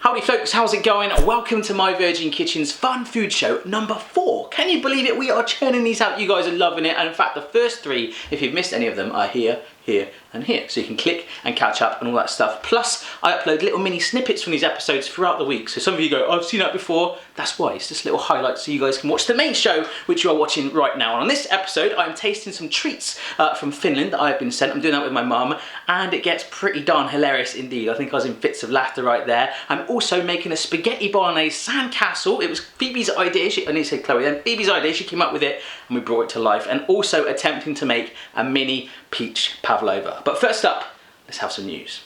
Howdy folks, how's it going? Welcome to My Virgin Kitchen's fun food show number 4. Can you believe it? We are churning these out. You guys are loving it. And in fact, the first 3, if you've missed any of them, are here, here, and here. So you can click and catch up and all that stuff. Plus, I upload little mini snippets from these episodes throughout the week. So some of you go, I've seen that before. That's why. It's just little highlights so you guys can watch the main show, which you are watching right now. And on this episode, I'm tasting some treats from Finland that I have been sent. I'm doing that with my mum, and it gets pretty darn hilarious indeed. I think I was in fits of laughter right there. I'm also making a spaghetti bolognese sandcastle. It was Phoebe's idea. I need to say Chloe then. Phoebe's idea. She came up with it and we brought it to life. And also attempting to make a mini peach pavlova. But first up, let's have some news.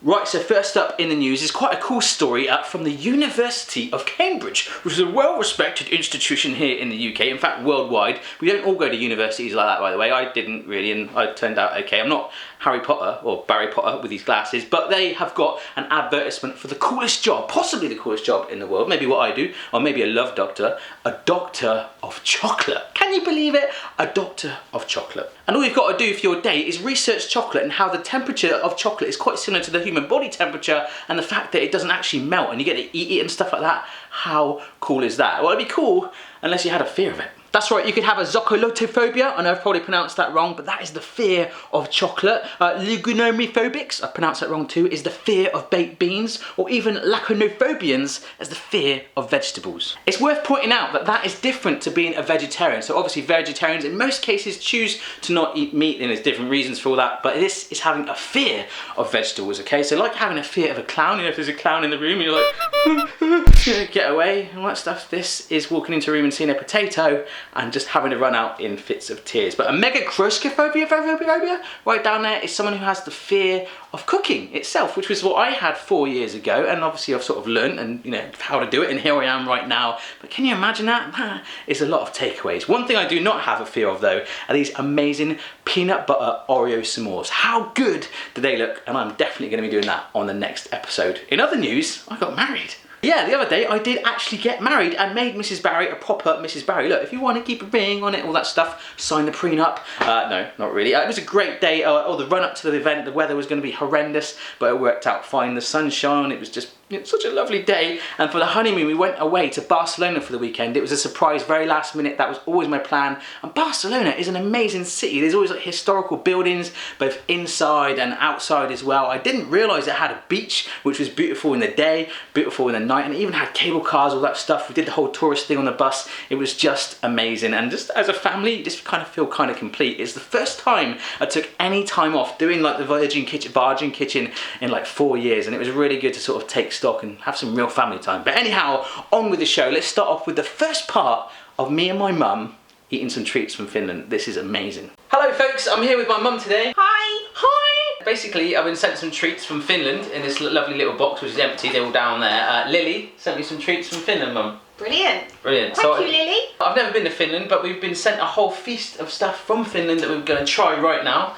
Right, so first up in the news is quite a cool story from the University of Cambridge, which is a well-respected institution here in the UK, in fact worldwide. We don't all go to universities like that, by the way. I didn't really, and I turned out okay. I'm not Harry Potter or Barry Potter with these glasses, but they have got an advertisement for the coolest job, possibly the coolest job in the world, maybe what I do, or maybe a love doctor, a doctor of chocolate. Can you believe it? A doctor of chocolate. And all you've got to do for your day is research chocolate and how the temperature of chocolate is quite similar to the human body temperature, and the fact that it doesn't actually melt and you get to eat it and stuff like that. How cool is that? Well, it'd be cool unless you had a fear of it. That's right, you could have a zoccolottophobia. I know I've probably pronounced that wrong, but that is the fear of chocolate. Lugunomophobics, I pronounced that wrong too, is the fear of baked beans, or even laconophobians as the fear of vegetables. It's worth pointing out that that is different to being a vegetarian. So obviously vegetarians in most cases choose to not eat meat, and there's different reasons for all that, but this is having a fear of vegetables, okay? So like having a fear of a clown, you know, if there's a clown in the room and you're like, get away and all that stuff. This is walking into a room and seeing a potato and just having to run out in fits of tears. But a megacroscophobia right down there is someone who has the fear of cooking itself, which was what I had 4 years ago, and obviously I've sort of learned and you know how to do it, and here I am right now. But can you imagine that? It's a lot of takeaways. One thing I do not have a fear of though are these amazing peanut butter Oreo s'mores. How good do they look? And I'm definitely going to be doing that on the next episode. In other news, I got married. Yeah, the other day I did actually get married and made Mrs. Barry a proper Mrs. Barry. Look, if you want to keep a ring on it, all that stuff, sign the prenup. No, not really. It was a great day. The run up to the event, the weather was going to be horrendous, but it worked out fine. The sun shone. It was just such a lovely day. And for the honeymoon, we went away to Barcelona for the weekend. It was a surprise, very last minute. That was always my plan. And Barcelona is an amazing city. There's always like historical buildings, both inside and outside as well. I didn't realise it had a beach, which was beautiful in the day, beautiful in the night, and it even had cable cars, all that stuff. We did the whole tourist thing on the bus. It was just amazing. And just as a family, you just kind of feel kind of complete. It's the first time I took any time off doing like the Virgin Kitchen in like 4 years, and it was really good to sort of take stock and have some real family time. But anyhow, on with the show. Let's start off with the first part of me and my mum eating some treats from Finland. This is amazing. Hello folks, I'm here with my mum today. Hi! Hi! Basically, I've been sent some treats from Finland in this lovely little box, which is empty. They're all down there. Lily sent me some treats from Finland, Mum. Brilliant. Brilliant. Thank you, Lily. I've never been to Finland, but we've been sent a whole feast of stuff from Finland that we're going to try right now.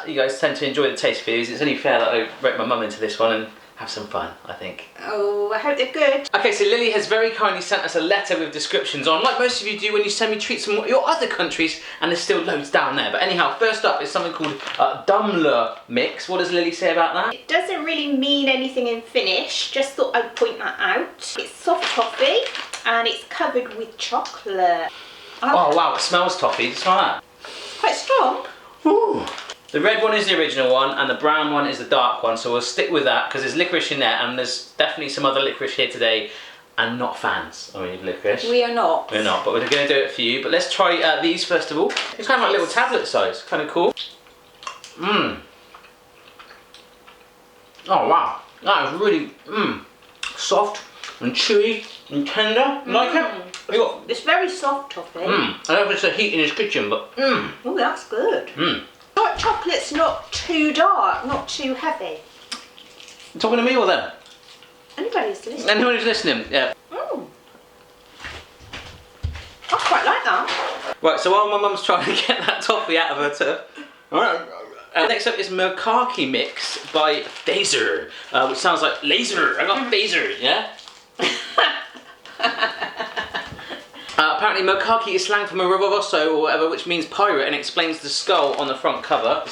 You guys tend to enjoy the taste of these. It's only fair that I wrote my mum into this one and have some fun, I think. Oh, I hope they're good. Okay, so Lily has very kindly sent us a letter with descriptions on, like most of you do when you send me treats from your other countries, and there's still loads down there. But anyhow, first up is something called Tumblr mix. What does Lily say about that? It doesn't really mean anything in Finnish, just thought I'd point that out. It's soft toffee, and it's covered with chocolate. Oh wow, it smells toffee. Just smell that. Quite strong. Ooh. The red one is the original one, and the brown one is the dark one, so we'll stick with that because there's licorice in there, and there's definitely some other licorice here today, and not fans of licorice. We are not. We're not, but we're going to do it for you. But let's try these first of all. It's kind of like little tablet size, kind of cool. Mmm. Oh wow, that is really soft and chewy and tender. Like it? It's very soft toffee. I don't know if it's the heat in his kitchen, but Oh, that's good. Hot chocolate's not too dark, not too heavy. You talking to me or them? Anybody's listening. Anyone who's listening, yeah. I quite like that. Right, so while my mum's trying to get that toffee out of her tub, next up is Mokaki Mix by Phaser, which sounds like laser. I got phaser, yeah? Apparently Mokaki is slang from a Ravosso or whatever, which means pirate, and explains the skull on the front cover.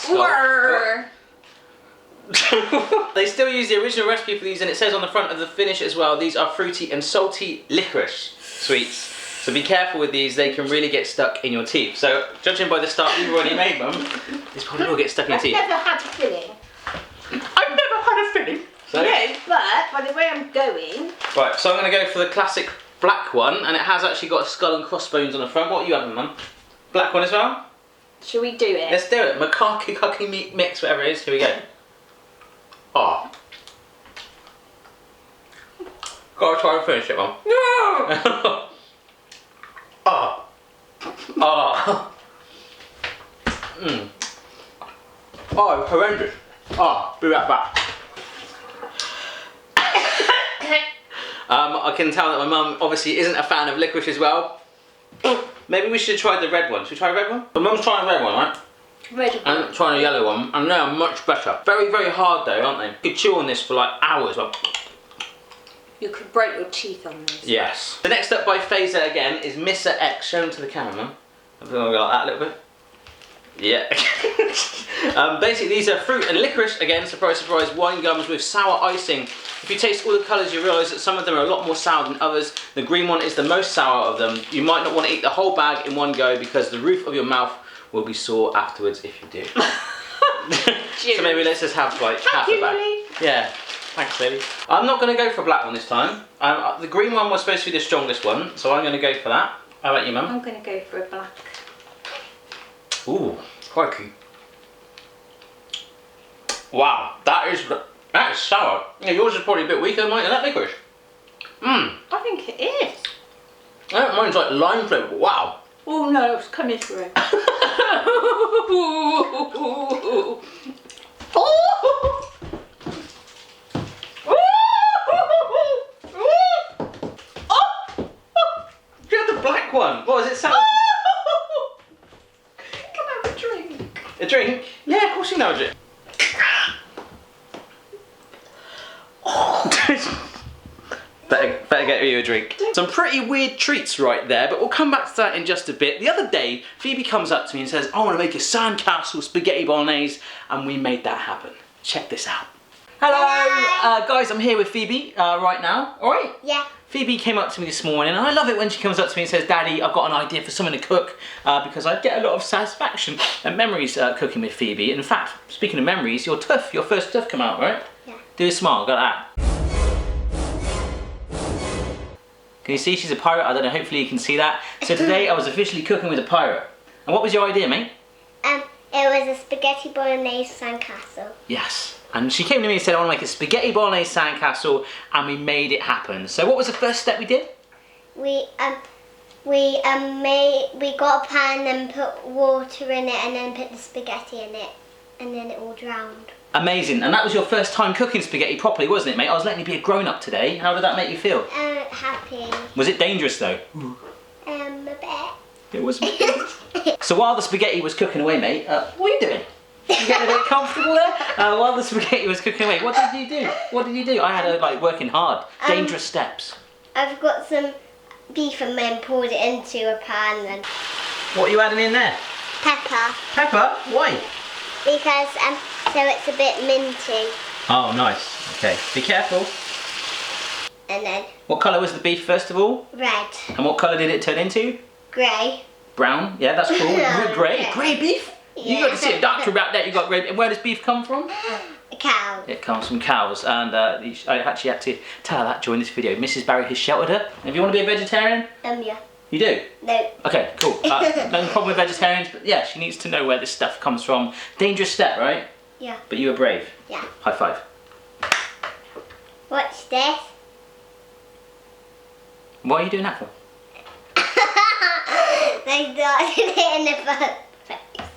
They still use the original recipe for these, and it says on the front of the Finnish as well, these are fruity and salty licorice sweets. So be careful with these, they can really get stuck in your teeth. So judging by the start you've already made them, these probably will get stuck in your teeth. I've never had a filling. I've never had a filling. So, No, but by the way I'm going... Right, so I'm going to go for the classic black one, and it has actually got a skull and crossbones on the front. What are you having, Mum? Black one as well? Shall we do it? Let's do it. Macaque cocky meat mix, whatever it is. Here we go. Oh. Gotta try and finish it, Mum. No! Oh. Oh. Mm. Oh, horrendous. Oh, be right back. I can tell that my mum obviously isn't a fan of licorice as well. Maybe we should try the red one. Should we try the red one? My mum's trying the red one, right? Red one. I'm trying a yellow one, and they are much better. Very, very hard though, aren't they? You could chew on this for like hours. You could break your teeth on this. Yes. The next up by Phaser again is Mr. X. Show them to the camera, Mum. I'm going to go like that a little bit. Yeah. Basically these are fruit and licorice, again, surprise surprise, wine gums with sour icing. If you taste all the colours you realise that some of them are a lot more sour than others. The green one is the most sour of them. You might not want to eat the whole bag in one go because the roof of your mouth will be sore afterwards if you do. So maybe let's just have like half a bag. Lily. Yeah, thanks Lily. I'm not going to go for a black one this time. The green one was supposed to be the strongest one, so I'm going to go for that. How about you, Mum? I'm going to go for a black. Ooh, crikey. Wow, that is sour. Yeah, yours is probably a bit weaker than mine, and that licorice. Mmm. I think it is. Mine's like lime flavour, wow. Oh no, it's coming through. You have the black one. What does it sound? Can I have a drink? A drink? Yeah, of course you know it. Better get you a drink. Some pretty weird treats right there, but we'll come back to that in just a bit. The other day, Phoebe comes up to me and says, I want to make a sandcastle spaghetti bolognese, and we made that happen. Check this out. Hello! Guys, I'm here with Phoebe right now. Alright? Yeah. Phoebe came up to me this morning, and I love it when she comes up to me and says, Daddy, I've got an idea for something to cook, because I get a lot of satisfaction and memories cooking with Phoebe. In fact, speaking of memories, your first tuff come out, right? Yeah. Do a smile, got that. Can you see she's a pirate? I don't know, hopefully you can see that. So today I was officially cooking with a pirate. And what was your idea, mate? It was a spaghetti bolognese sandcastle. Yes. And she came to me and said, I want to make a spaghetti bolognese sandcastle, and we made it happen. So what was the first step we did? We got a pan and put water in it and then put the spaghetti in it and then it all drowned. Amazing. And that was your first time cooking spaghetti properly, wasn't it, mate? I was letting you be a grown-up today. How did that make you feel? Happy. Was it dangerous though? A bit. It was. So while the spaghetti was cooking away, mate, what are you doing? You getting a bit comfortable there? While the spaghetti was cooking away, what did you do? What did you do? I had her like working hard. Dangerous steps. I've got some beef and then poured it into a pan and What are you adding in there? pepper Pepper? Why? because so it's a bit minty. Oh, nice. Okay, be careful. And then What colour was the beef first of all? red, And what colour did it turn into? grey. Brown? Yeah, that's cool. Grey? Grey beef? You Yeah. got to see a doctor about that. You got grey. And where does beef come from? A cow. It comes from cows, and I actually had to tell her that during this video. Mrs. Barry has sheltered her. If you want to be a vegetarian, Yeah. you do. No. Okay, cool. No problem with vegetarians, but yeah, she needs to know where this stuff comes from. Dangerous step, right? Yeah. But you were brave. Yeah. High five. What's this? What are you doing that for? They started it in the first place.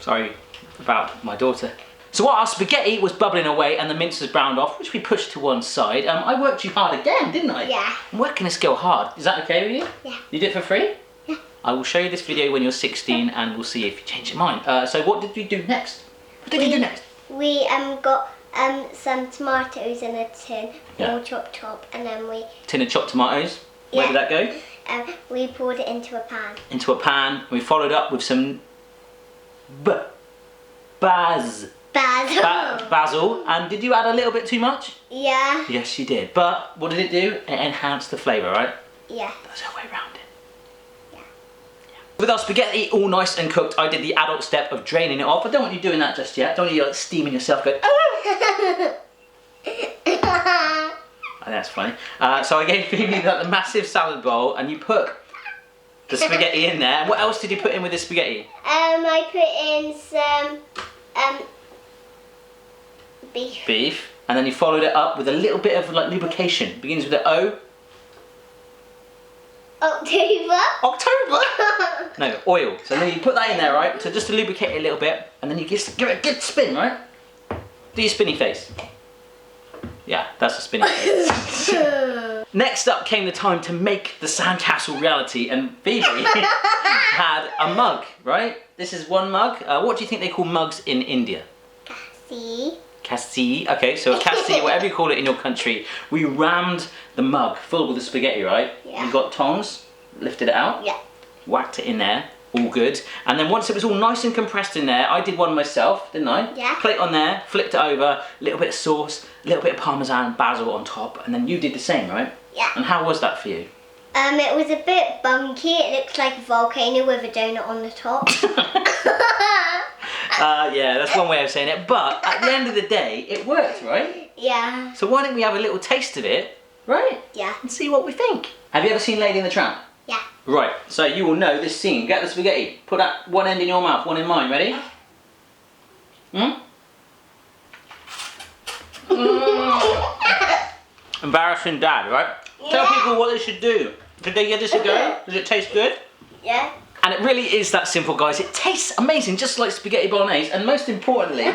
Sorry about my daughter. So while our spaghetti was bubbling away and the mince was browned off, which we pushed to one side, I worked you hard again, didn't I? Yeah. I'm working this girl hard. Is that okay with you? Yeah. You do it for free? Yeah. I will show you this video when you're 16 and we'll see if you change your mind. So what did we do next? What did you do next? We got some tomatoes in a tin, Yeah. all chopped up, and then we Tin of chopped tomatoes. Where Yeah. did that go? we poured it into a pan. Into a pan, and we followed up with some basil. Basil. And did you add a little bit too much? Yeah. Yes, you did. But what did it do? It enhanced the flavour, right? Yeah. That's our way around it. Yeah. With our spaghetti all nice and cooked, I did the adult step of draining it off. I don't want you doing that just yet. Don't want you like steaming yourself going, oh! That's funny. So I gave Phoebe the massive salad bowl, and you put the spaghetti in there. And what else did you put in with the spaghetti? I put in some beef. Beef. And then you followed it up with a little bit of like lubrication. Begins with an O. October? No, oil. So then you put that in there, right? So just to lubricate it a little bit, and then you just give it a good spin, right? Do your spinny face. Yeah, that's a spinny face. Next up came the time to make the sandcastle reality, and Phoebe had a mug, right? This is one mug. What do you think they call mugs in India? See? Cassie. Okay, so a cassie, whatever you call it in your country. We rammed the mug full with the spaghetti, right? Yeah. We got tongs, lifted it out, Yeah. whacked it in there, all good. And then once it was all nice and compressed in there, I did one myself, didn't I? Yeah. Plate on there, flipped it over, a little bit of sauce, a little bit of parmesan, basil on top, and then you did the same, right? Yeah. And how was that for you? It was a bit bunky. It looks like a volcano with a donut on the top. Yeah, that's one way of saying it. But at the end of the day, it worked, right? Yeah. So why don't we have a little taste of it, right? Yeah. And see what we think. Have you ever seen Lady and the Tramp? Yeah. Right, so you will know this scene. Get the spaghetti. Put that one end in your mouth, one in mine. Ready? Embarrassing dad, right? Tell people what they should do. Did they give this a go? Does it taste good? Yeah. And it really is that simple, guys. It tastes amazing, just like spaghetti bolognese. And most importantly,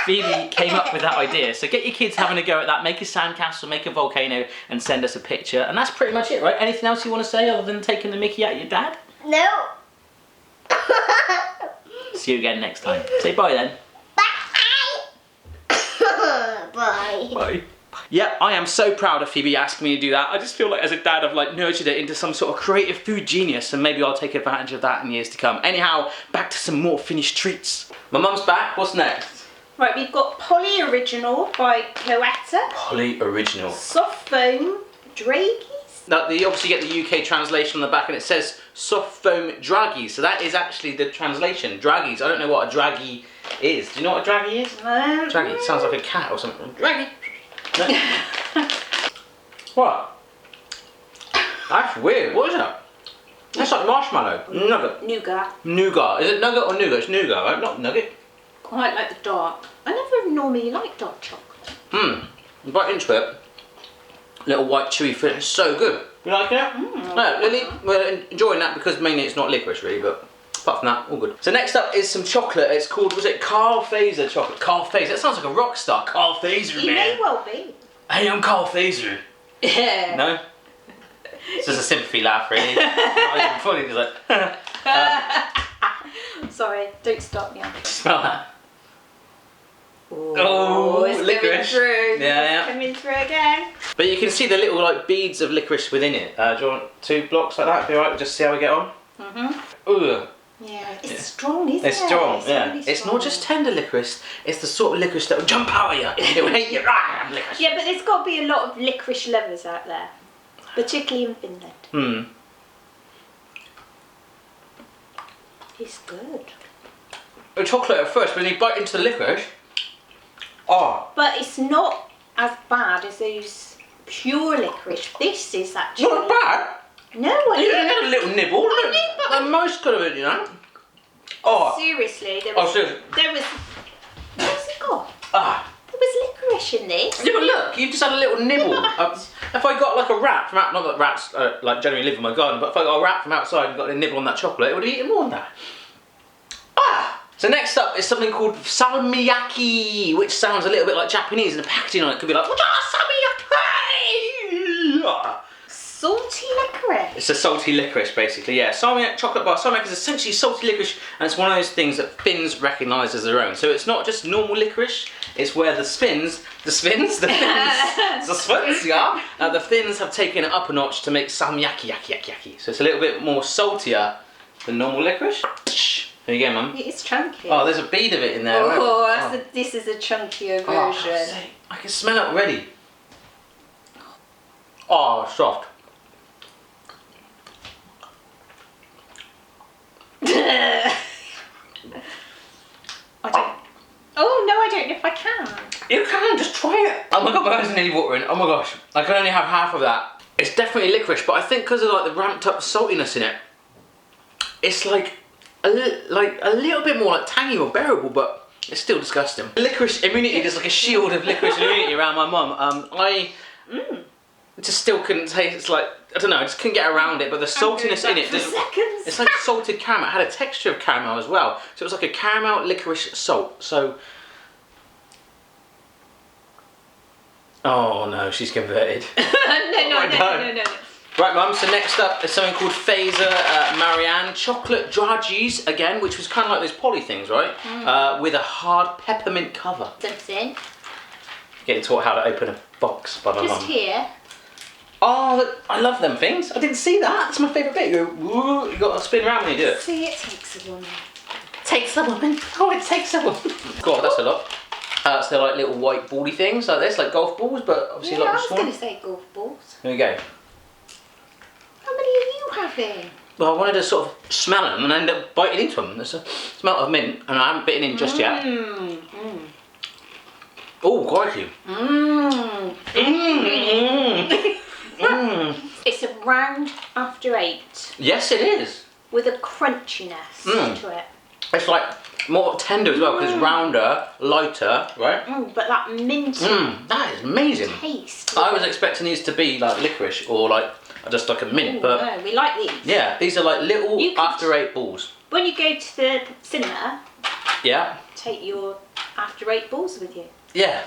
Phoebe came up with that idea. So get your kids having a go at that. Make a sandcastle, make a volcano, and send us a picture. And that's pretty much it, right? Anything else you want to say other than taking the mickey out of your dad? No. See you again next time. Say bye then. Bye. Bye. Yeah, I am so proud of Phoebe asking me to do that. I just feel like as a dad I've like nurtured it into some sort of creative food genius, and maybe I'll take advantage of that in years to come. Anyhow, back to some more Finnish treats. My mum's back, what's next? Right, we've got Polly Original by Coetta. Polly Original. Soft foam draggies. Now, you obviously get the UK translation on the back and it says soft foam draggies. So that is actually the translation, draggies. I don't know what a draggie is. Do you know what a draggie is? Draggie, it sounds like a cat or something. Draggie. No. What? That's weird. What is that? That's like marshmallow. Nugget. Nougat. Nougat. Is it nugget or nougat? It's nougat, right? Not nugget. Quite like the dark. I never normally like dark chocolate. You bite into it. Little white chewy fruit. It's so good. You like it? No, Lily, we're enjoying that because mainly it's not licorice really, but apart from that, all good. So next up is some chocolate. It's called, was it Carl Fazer chocolate? Carl Fazer. That sounds like a rock star. Carl Fazer, man. He may well be. Hey, I'm Carl Fazer. Yeah. No? It's just a sympathy laugh, really. Not even funny, just like. Sorry, don't stop me. Smell that. Oh, it's licorice. coming through. Yeah. It's coming through again. But you can see the little like beads of licorice within it. Do you want 2 blocks like that? Be alright, just see how we get on? Ooh. Yeah, it's strong, isn't it? It's strong, It's yeah. really It's strong. not just tender licorice, it's the sort of licorice that will jump out at you. It will hate you. I'm licorice. Yeah, but there's got to be a lot of licorice lovers out there, particularly in Finland. It's good. The chocolate at first, but then you bite into the licorice. Oh. But it's not as bad as those pure licorice. This is actually... Not bad. No, You had a little nibble. The most could have been, you know. Oh. seriously, there Oh, was... seriously. There was... What's it got? Ah. There was licorice in this. Yeah, but look, you just had a little nibble. If I got like a rat from out, not that rats like generally live in my garden, but if I got a rat from outside and got a nibble on that chocolate, it would have eaten more than that. Ah! So next up is something called salmiakki, which sounds a little bit like Japanese, and the packaging on it could be like, salmiakki! salty licorice. It's a salty licorice, basically, yeah. Salmiak chocolate bar. Salmiak is essentially salty licorice, and it's one of those things that Finns recognise as their own. So it's not just normal licorice, it's where the Finns have taken it up a notch to make salmiakki. So it's a little bit more saltier than normal licorice. There you go, Mum. It is chunky. Oh, there's a bead of it in there. Oh, this is a chunkier version. I can smell it already. Oh, soft. I don't know if I can. You can, just try it. Oh my god, my eyes are nearly watering. Oh my gosh, I can only have half of that. It's definitely licorice, but I think because of like the ramped up saltiness in it, it's like a little bit more like tangy or bearable, but it's still disgusting. Licorice immunity, there's like a shield of licorice immunity around my mum. I just still couldn't taste. It's like, I don't know, I just couldn't get around it. But the saltiness in it, it's like salted caramel. It had a texture of caramel as well, so it was like a caramel licorice salt. So, oh no, she's converted. No. Right, Mum, so next up is something called Phaser Marianne chocolate dragées again, which was kind of like those poly things, right? With a hard peppermint cover. Something. Getting taught how to open a box by my mum. Just here. Oh, I love them things. I didn't see that. That's my favourite bit. You go, woo, you got to spin around when you do it. See, it takes a woman. Takes a woman. Oh, it takes a woman. God, that's a lot. So they're like little white bally things like this, like golf balls, but obviously a lot I was smaller. going to say golf balls. There we go. How many are you having? Well, I wanted to sort of smell them and end up biting into them. There's a smell of mint, and I haven't bitten in just yet. Oh, crikey. It's a round after 8. Yes, it is. With a crunchiness to it. It's like more tender as well, because it's rounder, lighter, right? But that minty that is amazing. taste. I was expecting these to be like licorice or like just like a mint, but no, we like these. yeah, these are like little after 8 balls. When you go to the cinema, Yeah. take your after 8 balls with you. Yeah.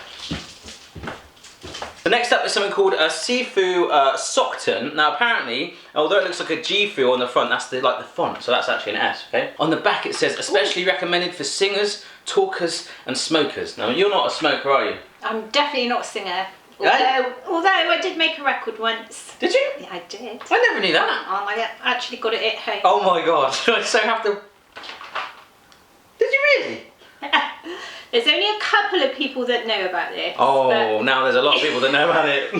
The next up is something called a Sifu Sokten. Now apparently, although it looks like a G-fu on the front, that's the font, so that's actually an S, okay? On the back it says, especially recommended for singers, talkers and smokers. Now you're not a smoker, are you? I'm definitely not a singer. Yeah? Although I did make a record once. Did you? Yeah, I did. I never knew that. I actually got it at home. Oh my god, I so have to... Did you really? There's only a couple of people that know about this. Oh, now there's a lot of people that know about it.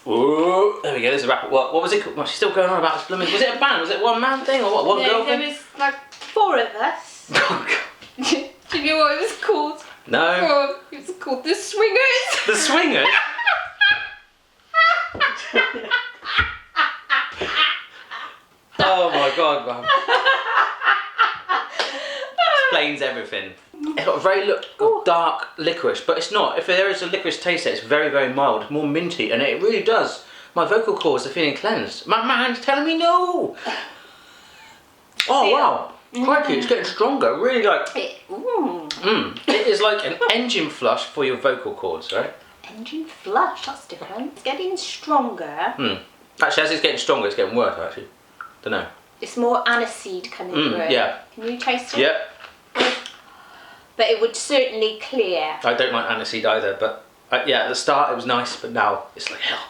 Ooh, there we go, there's a rap. What was it called? Well, she's still going on about this blooming... Was it a band? Was it one man thing or what? One girl thing? There was like 4 of us. Do you know what it was called? No. Oh, it was called The Swingers. The Swingers? Oh my god, man. Explains everything. It's got a very dark licorice, but it's not. If there is a licorice taste there, it's very, very mild, more minty, and it really does. My vocal cords are feeling cleansed. My man's telling me no. Oh wow. Crikey, it's getting stronger. Really like... It is like an engine flush for your vocal cords, right? Engine flush, that's different. It's getting stronger. Actually, as it's getting stronger, it's getting worse, actually. Don't know. It's more aniseed coming through. Yeah. Can you taste it? Yep. But it would certainly clear. I don't like aniseed either, but yeah, at the start it was nice, but now it's like hell.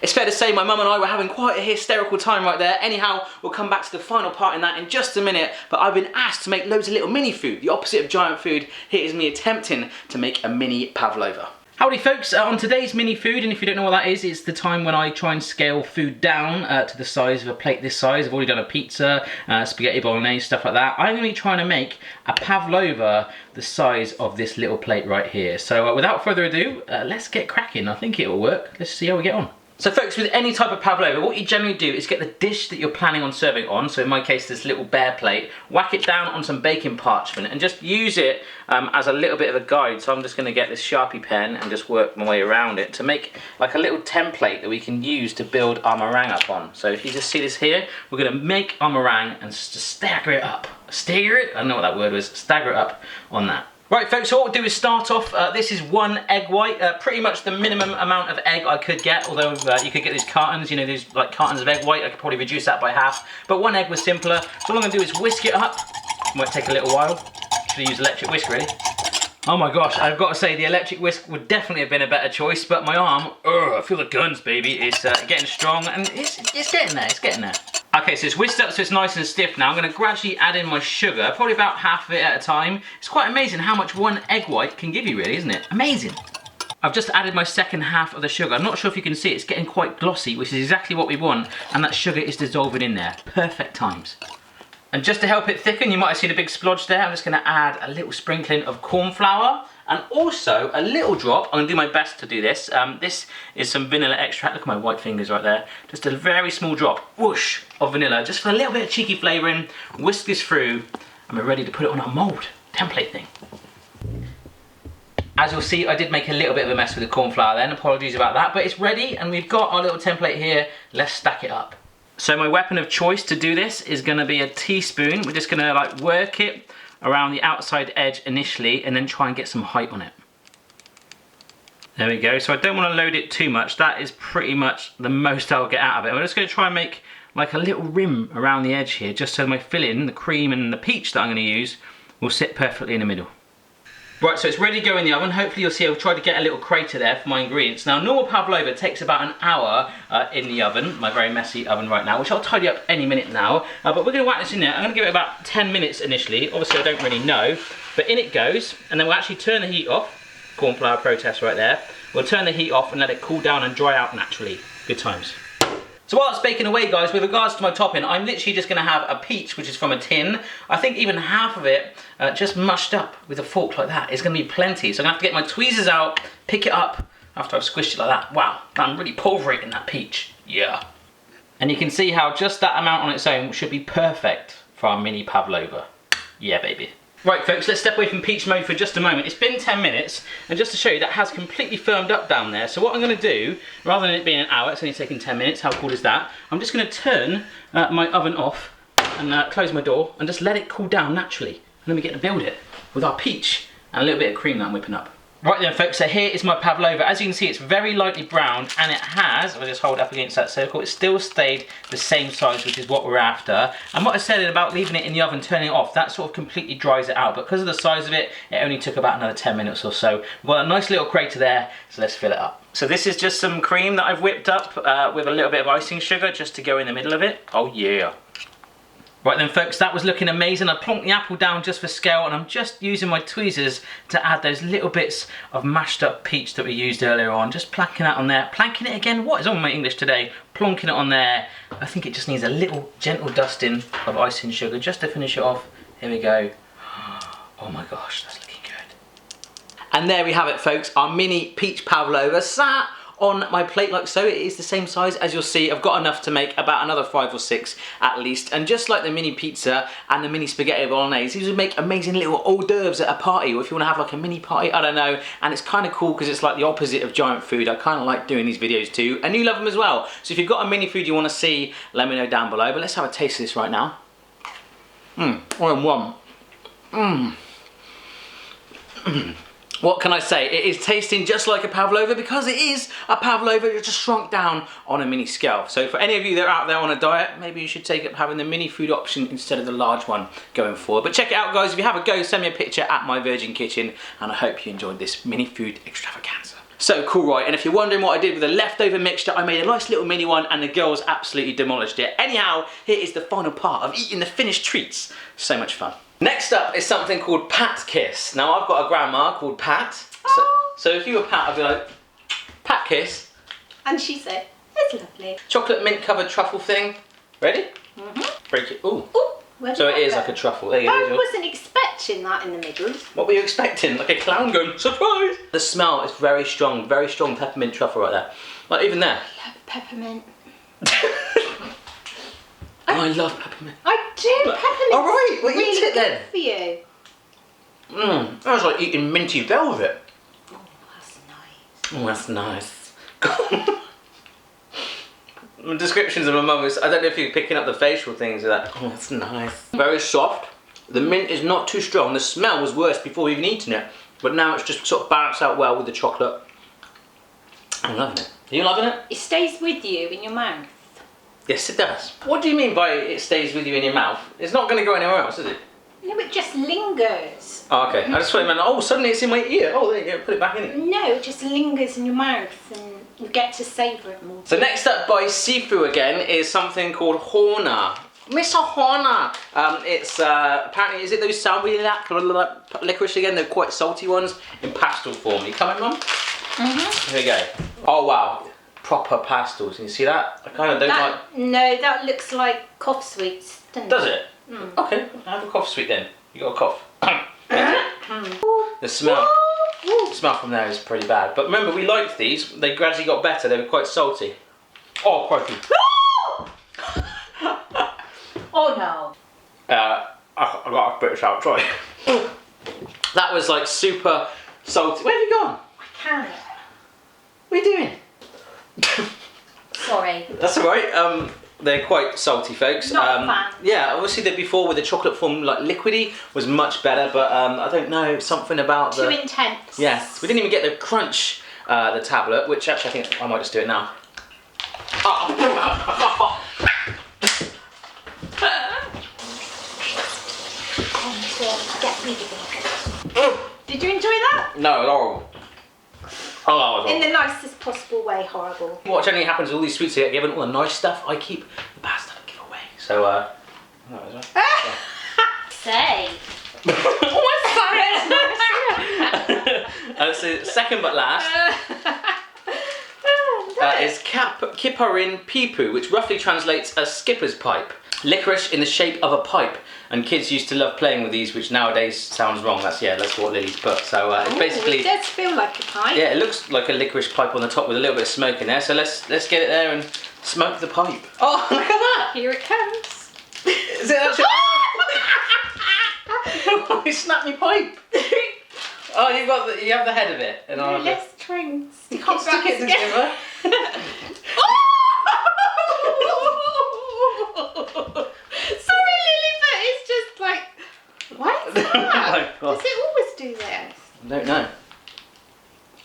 It's fair to say my mum and I were having quite a hysterical time right there. Anyhow, we'll come back to the final part in that in just a minute, but I've been asked to make loads of little mini food. The opposite of giant food. Here is me attempting to make a mini pavlova. Howdy folks, on today's mini food, and if you don't know what that is, it's the time when I try and scale food down to the size of a plate this size. I've already done a pizza, spaghetti bolognese, stuff like that. I'm going to be trying to make a pavlova the size of this little plate right here. So without further ado, let's get cracking. I think it will work. Let's see how we get on. So folks, with any type of pavlova, what you generally do is get the dish that you're planning on serving on, so in my case this little bare plate, whack it down on some baking parchment and just use it as a little bit of a guide. So I'm just going to get this Sharpie pen and just work my way around it to make like a little template that we can use to build our meringue up on. So if you just see this here, we're going to make our meringue and just stagger it up. Stagger it? I don't know what that word was. Stagger it up on that. Right folks, so what we'll do is start off, this is 1 egg white, pretty much the minimum amount of egg I could get, although you could get these cartons, you know, these like cartons of egg white, I could probably reduce that by half, but 1 egg was simpler. So all I'm going to do is whisk it up, might take a little while, should have used electric whisk really. Oh my gosh, I've got to say the electric whisk would definitely have been a better choice, but my arm, I feel the guns baby, it's getting strong and it's getting there, it's getting there. Okay, so it's whisked up so it's nice and stiff now. I'm going to gradually add in my sugar, probably about half of it at a time. It's quite amazing how much 1 egg white can give you really, isn't it? Amazing. I've just added my second half of the sugar. I'm not sure if you can see, it's getting quite glossy, which is exactly what we want, and that sugar is dissolving in there. Perfect times. And just to help it thicken, you might have seen a big splodge there, I'm just going to add a little sprinkling of corn flour, and also a little drop, I'm going to do my best to do this, this is some vanilla extract, look at my white fingers right there, just a very small drop, whoosh, of vanilla, just for a little bit of cheeky flavouring, whisk this through, and we're ready to put it on our mould, template thing. As you'll see, I did make a little bit of a mess with the corn flour then, apologies about that, but it's ready, and we've got our little template here, let's stack it up. So my weapon of choice to do this is going to be a teaspoon. We're just going to like work it around the outside edge initially and then try and get some height on it. There we go. So I don't want to load it too much. That is pretty much the most I'll get out of it. I'm just going to try and make like a little rim around the edge here just so my filling, the cream and the peach that I'm going to use will sit perfectly in the middle. Right, so it's ready to go in the oven. Hopefully you'll see I've tried to get a little crater there for my ingredients. Now, normal pavlova takes about an hour in the oven, my very messy oven right now, which I'll tidy up any minute now. But we're going to whack this in there. I'm going to give it about 10 minutes initially. Obviously, I don't really know, but in it goes. And then we'll actually turn the heat off. Corn flour protest right there. We'll turn the heat off and let it cool down and dry out naturally. Good times. So while it's baking away guys, with regards to my topping, I'm literally just going to have a peach, which is from a tin. I think even half of it, just mushed up with a fork like that, is going to be plenty. So I'm going to have to get my tweezers out, pick it up, after I've squished it like that. Wow, I'm really pulverating that peach. Yeah. And you can see how just that amount on its own should be perfect for our mini pavlova. Yeah, baby. Right folks, let's step away from peach mode for just a moment. It's been 10 minutes, and just to show you, that has completely firmed up down there. So what I'm going to do, rather than it being an hour, it's only taken 10 minutes, how cool is that? I'm just going to turn my oven off and close my door and just let it cool down naturally. And then we get to build it with our peach and a little bit of cream that I'm whipping up. Right then folks, so here is my pavlova. As you can see, it's very lightly browned, and it has, I'll just hold it up against that circle, it still stayed the same size, which is what we're after. And what I said about leaving it in the oven, turning it off, that sort of completely dries it out. But because of the size of it, it only took about another 10 minutes or so. We've got a nice little crater there, so let's fill it up. So this is just some cream that I've whipped up with a little bit of icing sugar just to go in the middle of it. Oh yeah. Right then folks, that was looking amazing. I plonked the apple down just for scale, and I'm just using my tweezers to add those little bits of mashed up peach that we used earlier on. Just planking that on there. Planking it again? What is on my English today? Plonking it on there. I think it just needs a little gentle dusting of icing sugar just to finish it off. Here we go. Oh my gosh, that's looking good. And there we have it folks, our mini peach pavlova sat on my plate like so. It is the same size. As you'll see, I've got enough to make about another 5 or 6 at least. And just like the mini pizza and the mini spaghetti bolognese, these would make amazing little hors d'oeuvres at a party, or if you want to have like a mini party, I don't know. And it's kind of cool because it's like the opposite of giant food. I kind of like doing these videos too, and you love them as well. So if you've got a mini food you want to see, let me know down below. But let's have a taste of this right now. All in one. What can I say? It is tasting just like a pavlova because it is a pavlova, it's just shrunk down on a mini scale. So for any of you that are out there on a diet, maybe you should take up having the mini food option instead of the large one going forward. But check it out guys, if you have a go, send me a picture at my Virgin Kitchen, and I hope you enjoyed this mini food extravaganza. So cool, right? And if you're wondering what I did with the leftover mixture, I made a nice little mini one and the girls absolutely demolished it. Anyhow, here is the final part of eating the Finnish treats. So much fun. Next up is something called Pat Kiss. Now I've got a grandma called Pat. So if you were Pat, I'd be like, Pat Kiss. And she said, it's lovely. Chocolate mint covered truffle thing. Ready? Break it. Ooh. So it is like a truffle. There you go. I wasn't expecting that in the middle. What were you expecting? Like a clown going, surprise! The smell is very strong peppermint truffle right there. Like even there. I love peppermint. I love peppermint. I do, peppermint. All right, well really eat it then. For you. That was like eating minty velvet. Oh, that's nice. Oh, that's nice. The descriptions of my mum is, I don't know if you're picking up the facial things of that. Oh, that's nice. Very soft, The mint is not too strong. The smell was worse before even eating it, but now it's just sort of balanced out well with the chocolate. I'm loving it. Are you loving it? It stays with you in your mouth. Yes, it does. What do you mean by it stays with you in your mouth? It's not going to go anywhere else, is it? No, it just lingers. Oh, okay. I just thought you meant, oh, suddenly it's in my ear. Oh, there you go. Put it back in it. No, it just lingers in your mouth and you get to savour it more. So next up by Sifu again is something called Horna. Mr. Horna. It's apparently, is it those salvia licorice again? They're quite salty ones in pastel form. You coming, Mum? Here we go. Oh wow, proper pastels. Can you see that? I kind of don't like. No, that looks like cough sweets, doesn't it? Does it? Okay, have a cough sweet then. You got a cough. The smell. The smell from there is pretty bad. But remember, we liked these. They gradually got better. They were quite salty. Oh, crikey. Oh no. I got to spit this out. Sorry. That was like super salty. Where have you gone? I can't. What are you doing? Sorry. That's alright. They're quite salty, folks. Not a fan. Yeah, obviously the before with the chocolate form, like liquidy, was much better. But I don't know, something about Too intense. Yes, we didn't even get the crunch, the tablet, which actually I think I might just do it now. Oh. Get rid of it. Did you enjoy that? No, it's horrible. Oh, In the nicest possible way, horrible. what generally happens with all these sweets, I get given all the nice stuff. I keep the bad stuff and give away. So, Say. So second but last is Kipparin Pipu, which roughly translates as skipper's pipe. Licorice in the shape of a pipe, and kids used to love playing with these, which nowadays sounds wrong. That's what Lily's put. So it's basically. It does feel like a pipe. Yeah, it looks like a licorice pipe on the top with a little bit of smoke in there. So let's get it there and smoke the pipe. Oh, look at that! Here it comes. Is it actually? Oh, you snapped me pipe. Oh, you have the head of it, and I'll. Let's try and stick it together. Sorry, Lily, but it's just like, what is that? Oh, does it always do this? I don't know.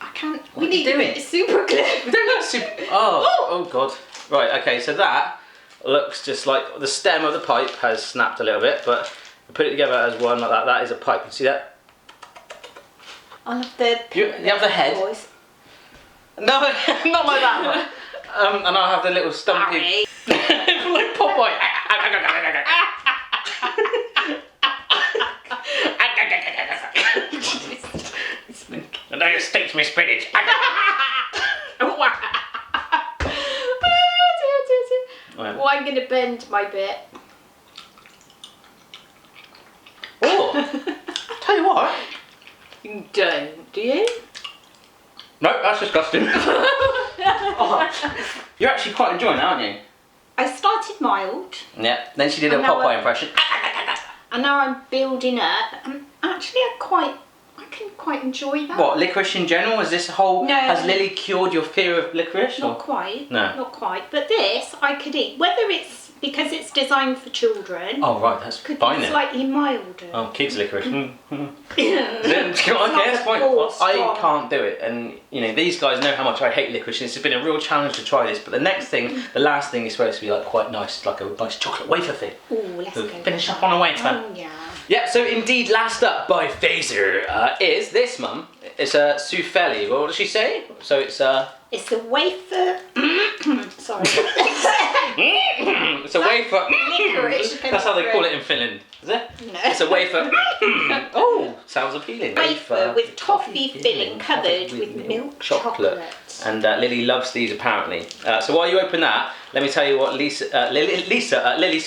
I can't. What we are you need a doing? bit of super glue. We don't know super. Oh god. Right. Okay. So that looks just like the stem of the pipe has snapped a little bit, but we put it together as one like that. That is a pipe. You see that? I love the. You have the head. Voice. No, not like that one. And I'll have the little stumpy. Like Popeye. And now you stick to me spinach. Well, I'm going to bend my bit. Oh, tell you what. You don't, do you? No, that's disgusting. Oh, you're actually quite enjoying that, aren't you? I started mild. Yeah. Then she did a And now Popeye impression. And now I'm building up. And actually, I can quite enjoy that. What, licorice in general? Is this whole? No. Has Lily cured your fear of licorice? Not or? quite. No. Not quite. But this, I could eat. Whether it's because it's designed for children. Oh right, that's could fine be then. slightly milder. Oh, kids licorice. Okay, It's that's fine. full I strong. can't do it, and you know these guys know how much I hate licorice. And it's been a real challenge to try this. But the next thing, the last thing is supposed to be like quite nice, like a nice chocolate wafer thing. Ooh, let's So go. finish up on a wafer. Oh yeah. Yeah, so indeed, last up by Phaser is this, Mum. It's a souffle. What does she say? So it's It's a wafer. Sorry. it's a wafer. Licorice. That's how they call it in Finland, is it? No. It's a wafer. Oh, sounds appealing. Wafer with toffee filling covered with milk chocolate. And Lily loves these apparently. So while you open that, let me tell you what Lily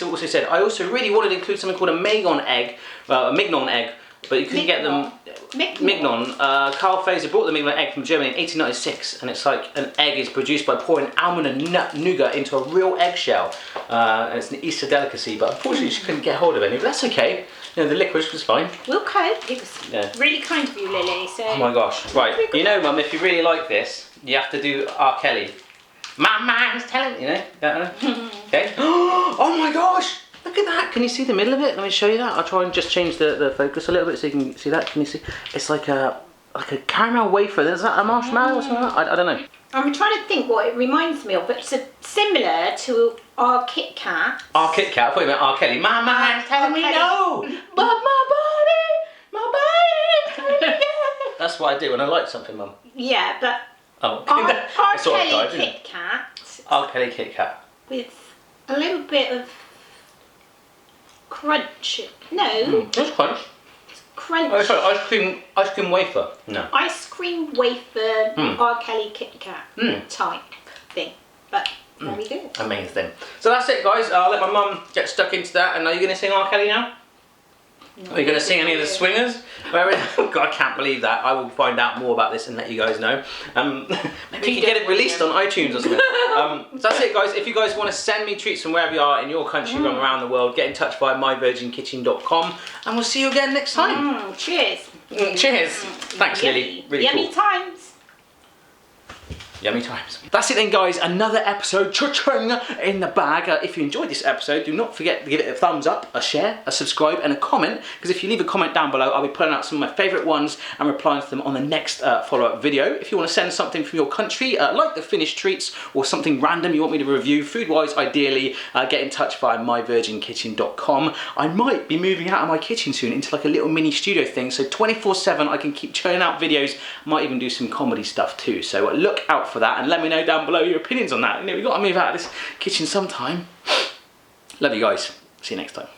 also said. I also really wanted to include something called a Mignon egg, a Mignon egg, but you couldn't get them. Mignon. Carl Fazer brought the Mignon egg from Germany in 1896, and it's like an egg is produced by pouring almond and nut nougat into a real eggshell. And it's an Easter delicacy, but unfortunately she couldn't get hold of any. But that's okay. You know, the licorice was fine. We'll cope. It was really kind of you, Lily. So. Oh my gosh. Right. You know, Mum, if you really like this, you have to do R. Kelly. My mind's telling you know. Okay. Oh my gosh. Look at that. Can you see the middle of it? Let me show you that. I'll try and just change the focus a little bit so you can see that. Can you see? It's like a caramel wafer. Is that a marshmallow or something like that? I don't know. I'm trying to think what it reminds me of, but it's similar to our Kit Kat. Our Kit Kat. I thought you meant R. Kelly. My mind tells me no, but my body tells me yes. That's what I do when I like something, Mum. Yeah, but Oh, our sort of Kelly died, didn't it? Kit Kat R. Kelly Kit Kat. with a little bit of crunch. No, That's crunch. crunch. Oh, sorry, ice cream wafer. No. Ice cream wafer R. Kelly Kit Kat type thing, but very good. Amazing. So that's it, guys. I'll let my mum get stuck into that. And are you going to sing R. Kelly now? No, Are you going to sing any of the swingers? God, I can't believe that. I will find out more about this and let you guys know. Maybe you can get it released on iTunes or something. So that's it, guys. If you guys want to send me treats from wherever you are in your country, from around the world, get in touch via myvirginkitchen.com, and we'll see you again next time. Cheers. Cheers. Thanks, Yummy. Lily. Really Yummy cool. times. Yummy times. That's it then, guys. Another episode cha-ching in the bag. If you enjoyed this episode, do not forget to give it a thumbs up, a share, a subscribe, and a comment. Because if you leave a comment down below, I'll be pulling out some of my favourite ones and replying to them on the next follow-up video. If you want to send something from your country, like the Finnish treats or something random you want me to review, food-wise, ideally, get in touch via myvirginkitchen.com. I might be moving out of my kitchen soon into like a little mini studio thing, so 24/7 I can keep churning out videos. Might even do some comedy stuff too. So look out for that and let me know down below your opinions on that. You know, we've got to move out of this kitchen sometime. Love you guys. See you next time.